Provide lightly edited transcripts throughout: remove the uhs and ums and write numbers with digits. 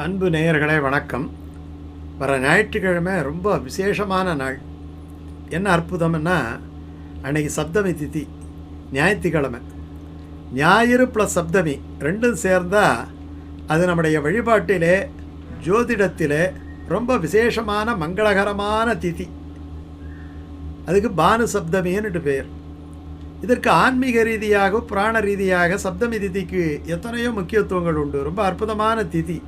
அன்பு நேயர்களே வணக்கம். வர ஞாயிற்றுக்கிழமை ரொம்ப விசேஷமான நாள். என்ன அற்புதம்னா, அன்னைக்கு சப்தமி திதி, ஞாயிற்றுக்கிழமை. ஞாயிறு ப்ளஸ் சப்தமி ரெண்டும் சேர்ந்தால் அது நம்முடைய வழிபாட்டிலே, ஜோதிடத்திலே ரொம்ப விசேஷமான மங்களகரமான திதி. அதுக்கு பானு சப்தமின்னு பேர். இதற்கு ஆன்மீக ரீதியாக, புராண ரீதியாக சப்தமி திதிக்கு எத்தனையோ முக்கியத்துவங்கள் உண்டு. ரொம்ப அற்புதமான திதி.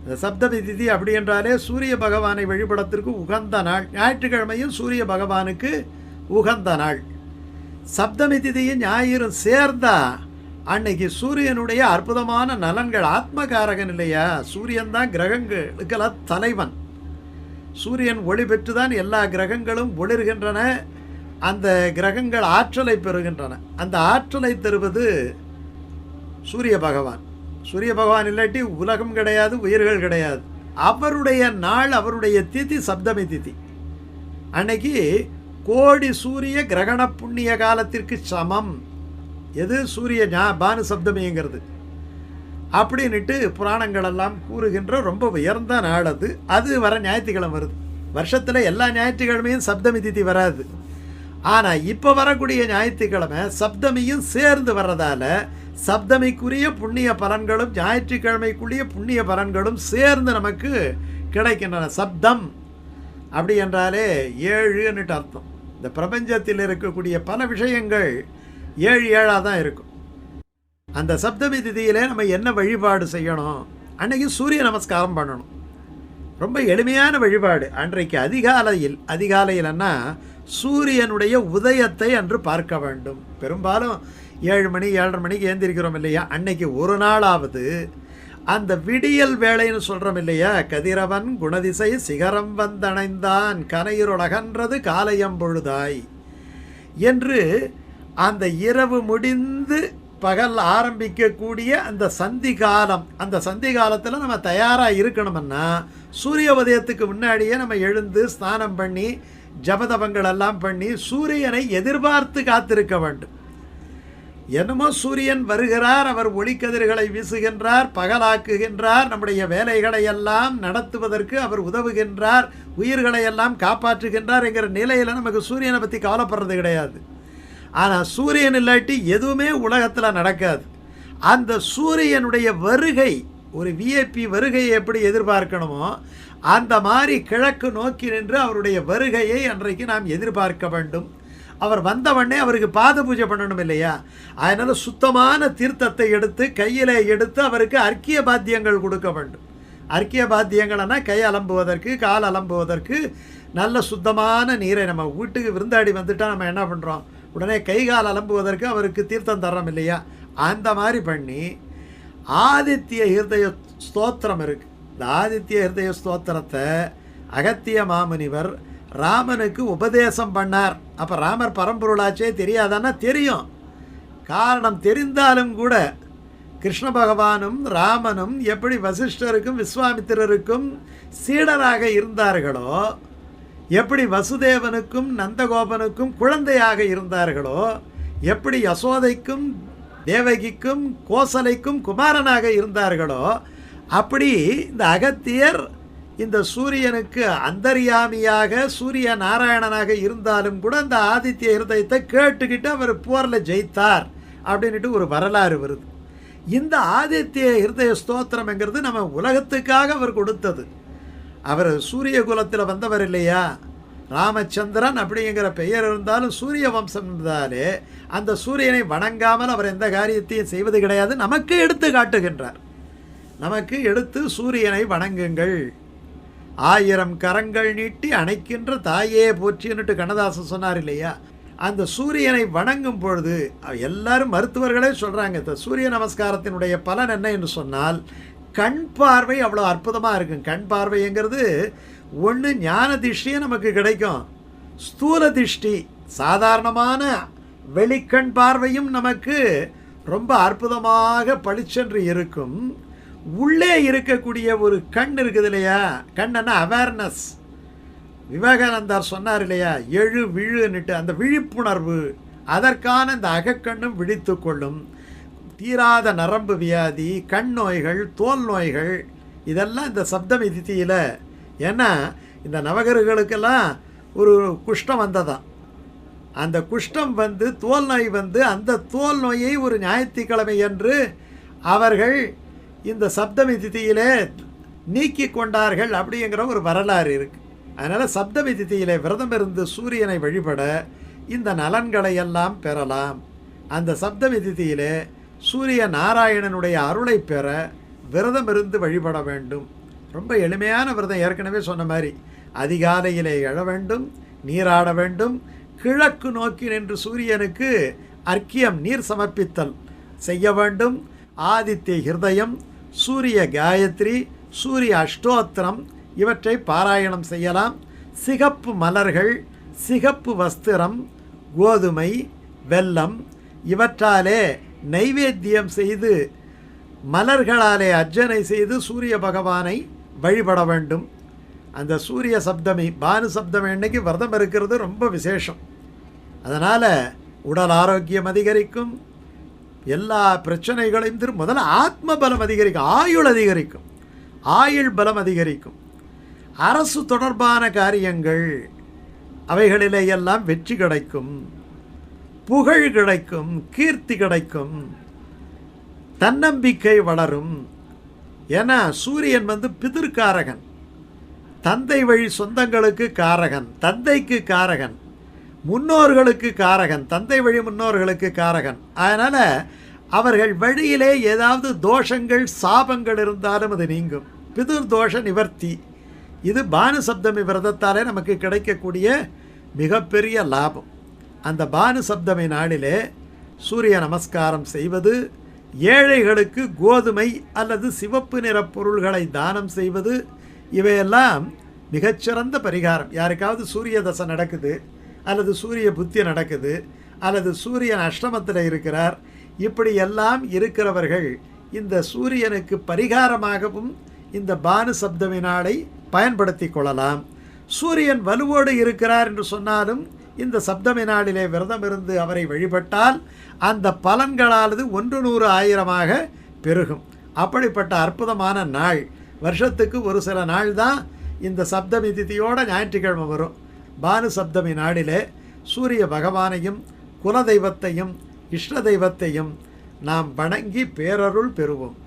இந்த சப்தமி திதி அப்படி என்றாலே சூரிய பகவானை வழிபடத்திற்கு உகந்த நாள். ஞாயிற்றுக்கிழமையும் சூரிய பகவானுக்கு உகந்த நாள். சப்தமி திதியும் ஞாயிறும் சேர்ந்தா அன்னைக்கு சூரியனுடைய அற்புதமான நலன்கள். ஆத்மகாரகன் இல்லையா, சூரியன் தான் கிரகங்களுக்கெல்லாம் தலைவன். சூரியன் ஒளி பெற்றுதான் எல்லா கிரகங்களும் ஒளிர்கின்றன. அந்த கிரகங்கள் ஆற்றலை பெறுகின்றன. அந்த ஆற்றலை தருவது சூரிய பகவான். சூரிய பகவான் இல்லாட்டி உலகம் கிடையாது, உயிர்கள் கிடையாது. அவருடைய நாள், அவருடைய திதி சப்தமி திதி. அன்னைக்கு கோடி சூரிய கிரகண புண்ணிய காலத்திற்கு சமம். எது? சூரிய பானு சப்தமிங்கிறது அப்படின்ட்டு புராணங்கள் எல்லாம் கூறுகின்ற ரொம்ப உயர்ந்த நாள் அது. அது வர ஞாயிற்றுக்கிழமை வருது. வருஷத்தில் எல்லா ஞாயிற்றுக்கிழமையும் சப்தமி திதி வராது. ஆனால் இப்போ வரக்கூடிய ஞாயிற்றுக்கிழமை சப்தமியும் சேர்ந்து வர்றதால சப்தமிக்குரிய புண்ணிய பலன்களும் ஞாயிற்றுக்கிழமைக்குரிய புண்ணிய பலன்களும் சேர்ந்து நமக்கு கிடைக்கின்றன. சப்தம் அப்படி என்றாலே 7ன்னுட்டு அர்த்தம். இந்த பிரபஞ்சத்தில் இருக்கக்கூடிய பல விஷயங்கள் 7 தான் இருக்கும். அந்த சப்தமி திதியிலே நம்ம என்ன வழிபாடு செய்யணும்? அன்னைக்கு சூரிய நமஸ்காரம் பண்ணணும். ரொம்ப எளிமையான வழிபாடு. அன்றைக்கு அதிகாலையில்னா சூரியனுடைய உதயத்தை அன்று பார்க்க வேண்டும். பெரும்பாலும் 7 மணி 7:30 மணிக்கு ஏந்திருக்கிறோம் இல்லையா? அன்னைக்கு ஒரு நாளாவது அந்த விடியல் வேளைன்னு சொல்கிறோம் இல்லையா? கதிரவன் குணதிசை சிகரம் வந்தணைந்தான் கனையுரகன்றது காலையம்பொழுதாய் என்று அந்த இரவு முடிந்து பகல் ஆரம்பிக்கக்கூடிய அந்த சந்தி காலம். அந்த சந்தி காலத்தில் நம்ம தயாராக இருக்கணும்னா சூரிய உதயத்துக்கு முன்னாடியே நம்ம எழுந்து ஸ்நானம் பண்ணி ஜபதபங்கள் எல்லாம் பண்ணி சூரியனை எதிர்பார்த்து காத்திருக்க வேண்டும். என்னமோ சூரியன் வருகிறார், அவர் ஒளிக்கதிர்களை வீசுகின்றார், பகலாக்குகின்றார், நம்முடைய வேலைகளை எல்லாம் நடத்துவதற்கு அவர் உதவுகின்றார், உயிர்களை எல்லாம் காப்பாற்றுகின்றார் என்கிற நிலையில் நமக்கு சூரியனை பற்றி கவலைப்படுறது கிடையாது. ஆனால் சூரியன் இல்லாட்டி எதுவுமே உலகத்தில் நடக்காது. அந்த சூரியனுடைய வருகை, ஒரு விஐபி வருகையை எப்படி எதிர்பார்க்கணுமோ அந்த மாதிரி கிழக்கு நோக்கி நின்று அவருடைய வருகையை அன்றைக்கு நாம் எதிர்பார்க்க வேண்டும். அவர் வந்தவொடனே அவருக்கு பாத பூஜை பண்ணணும் இல்லையா? அதனால் சுத்தமான தீர்த்தத்தை எடுத்து கையில் எடுத்து அவருக்கு அர்க்கிய பாத்தியங்கள் கொடுக்க வேண்டும். அர்க்கிய பாத்தியங்கள்னா கை அலம்புவதற்கு, கால் அலம்புவதற்கு நல்ல சுத்தமான நீரை. நம்ம வீட்டுக்கு விருந்தாடி வந்துட்டால் நம்ம என்ன பண்ணுறோம்? உடனே கை கால் அலம்புவதற்கு அவருக்கு தீர்த்தம் தர்றோம் இல்லையா? அந்த மாதிரி பண்ணி ஆதித்ய ஹிருதய ஸ்தோத்திரம் இருக்குது. இந்த ஆதித்ய ஹிருதய ஸ்தோத்திரத்தை அகத்திய மாமுனிவர் ராமனுக்கு உபதேசம் பண்ணார். அப்போ ராமர் பரம்பொருளாச்சே தெரியாதான்னா தெரியும். காரணம் தெரிந்தாலும் கூட கிருஷ்ண பகவானும் ராமனும் எப்படி வசிஷ்டருக்கும் விஸ்வாமித்திரருக்கும் சீடராக இருந்தார்களோ, எப்படி வசுதேவனுக்கும் நந்தகோபனுக்கும் குழந்தையாக இருந்தார்களோ, எப்படி யசோதைக்கும் தேவகிக்கும் கோசலைக்கும் குமாரனாக இருந்தார்களோ, அப்படி இந்த அகத்தியர் இந்த சூரியனுக்கு அந்தர்யாமியாக சூரிய நாராயணனாக இருந்தாலும் கூட அந்த ஆதித்ய ஹிருதயத்தை கேட்டுக்கிட்டு அவர் போரில் ஜெயித்தார் அப்படின்ட்டு ஒரு வரலாறு வருது. இந்த ஆதித்ய ஹிருதய ஸ்தோத்திரம்ங்கிறது நம்ம உலகத்துக்காக அவர் கொடுத்தது. அவர் சூரிய குலத்தில் வந்தவர் இல்லையா? ராமச்சந்திரன் அப்படிங்கிற பெயர் இருந்தாலும் சூரிய வம்சம் இருந்தாலே அந்த சூரியனை வணங்காமல் அவர் எந்த காரியத்தையும் செய்வது கிடையாது. நமக்கு எடுத்து காட்டுகின்றார். நமக்கு எடுத்து சூரியனை வணங்குங்கள், 1000 கரங்கள் நீட்டி அணைக்கின்ற தாயே போற்றின்னுட்டு கண்ணதாசன் சொன்னார் இல்லையா? அந்த சூரியனை வணங்கும் பொழுது எல்லாரும் மருத்துவர்களே சொல்கிறாங்க, இந்த சூரிய நமஸ்காரத்தினுடைய பலன் என்ன என்று சொன்னால் கண் பார்வை அவ்வளோ அற்புதமாக இருக்கும். கண் பார்வைங்கிறது ஒன்று ஞான திஷ்டியே நமக்கு கிடைக்கும், ஸ்தூல திஷ்டி சாதாரணமான வெளிக்கண் பார்வையும் நமக்கு ரொம்ப அற்புதமாக பளிச்சென்று இருக்கும். உள்ளே இருக்கக்கூடிய ஒரு கண் இருக்குது இல்லையா? கண்ணன்னா அவேர்னஸ். விவேகானந்தார் சொன்னார் இல்லையா, எழு விழுன்னுட்டு, அந்த விழிப்புணர்வு, அதற்கான இந்த அகக்கண்ணும் விழித்து கொள்ளும். தீராத நரம்பு வியாதி, கண் நோய்கள், தோல் நோய்கள் இதெல்லாம் இந்த சப்தமி திதியில். ஏன்னா இந்த நவகிரகங்களுக்கெல்லாம் ஒரு குஷ்டம் வந்ததான். அந்த குஷ்டம் வந்து தோல் நோய் வந்து அந்த தோல் நோயை ஒரு ஞாயிற்றுக்கிழமை என்று அவர்கள் இந்த சப்தமி திதியிலே நீக்கி கொண்டார்கள் அப்படிங்கிற ஒரு வரலாறு இருக்குது. அதனால் சப்தமி திதியிலே விரதம் இருந்து சூரியனை வழிபட இந்த நலன்களை எல்லாம் பெறலாம். அந்த சப்தமி திதியிலே சூரிய நாராயணனுடைய அருளை பெற விரதம் இருந்து வழிபட வேண்டும். ரொம்ப எளிமையான விரதம். ஏற்கனவே சொன்ன மாதிரி அதிகாலையிலே எழ வேண்டும், நீராட வேண்டும், கிழக்கு நோக்கி நின்று சூரியனுக்கு அர்க்கியம் நீர் சமர்ப்பித்தல் செய்ய வேண்டும். ஆதித்ய ஹிருதயம், சூரிய காயத்ரி, சூரிய அஷ்டோத்திரம் இவற்றை பாராயணம் செய்யலாம். சிகப்பு மலர்கள், சிகப்பு வஸ்திரம், கோதுமை, வெல்லம் இவற்றாலே நைவேத்தியம் செய்து மலர்களாலே அர்ச்சனை செய்து சூரிய பகவானை வழிபட வேண்டும். அந்த சூரிய சப்தமி, பானு சப்தமி அன்னைக்கு விரதம் இருக்கிறது ரொம்ப விசேஷம். அதனால் உடல் ஆரோக்கியம் அதிகரிக்கும், எல்லா பிரச்சனைகளையும் முதல்ல ஆத்ம பலம் அதிகரிக்கும், ஆயுள் அதிகரிக்கும், ஆயுள் பலம் அதிகரிக்கும். அரசு தொடர்பான காரியங்கள் அவைகளிலே எல்லாம் வெற்றி கிடைக்கும், புகழ் கிடைக்கும், கீர்த்தி கிடைக்கும், தன்னம்பிக்கை வளரும். ஏன்னா சூரியன் வந்து பிதிர்காரகன், தந்தை வழி சொந்தங்களுக்கு காரகன், தந்தைக்கு காரகன், முன்னோர்களுக்கு காரகன், தந்தை வழி முன்னோர்களுக்கு காரகன். அதனால் அவர்கள் வழியிலே ஏதாவது தோஷங்கள் சாபங்கள் இருந்தாலும் அது நீங்கும். பிதுர் தோஷ நிவர்த்தி. இது பானு சப்தமி விரதத்தாலே நமக்கு கிடைக்கக்கூடிய மிகப்பெரிய லாபம். அந்த பானு சப்தமி நாளிலே சூரிய நமஸ்காரம் செய்வது, ஏழைகளுக்கு கோதுமை அல்லது சிவப்பு நிற பொருள்களை தானம் செய்வது, இவையெல்லாம் மிகச்சிறந்த பரிகாரம். யாருக்காவது சூரிய தசை நடக்குது, அல்லது சூரிய புத்தி நடக்குது, அல்லது சூரியன் அஷ்டமத்தில் இருக்கிறார், இப்படி எல்லாம் இருக்கிறவர்கள் இந்த சூரியனுக்கு பரிகாரமாகவும் இந்த பானு சப்தமி நாளை பயன்படுத்தி கொள்ளலாம். சூரியன் வலுவோடு இருக்கிறார் என்று சொன்னாலும் இந்த சப்தமி நாளிலே விரதம் இருந்து அவரை வழிபட்டால் அந்த பலன்களானது 100,000 பெருகும். அப்படிப்பட்ட அற்புதமான நாள். வருஷத்துக்கு ஒரு சில நாள் தான் இந்த சப்தமி திதியோட ஞாயிற்றுக்கிழமை வரும். பானு சப்தமி நாளிலே சூரிய பகவானையும் குலதெய்வத்தையும் இஷ்ட தெய்வத்தையும் நாம் வணங்கி பேரருள் பெறுவோம்.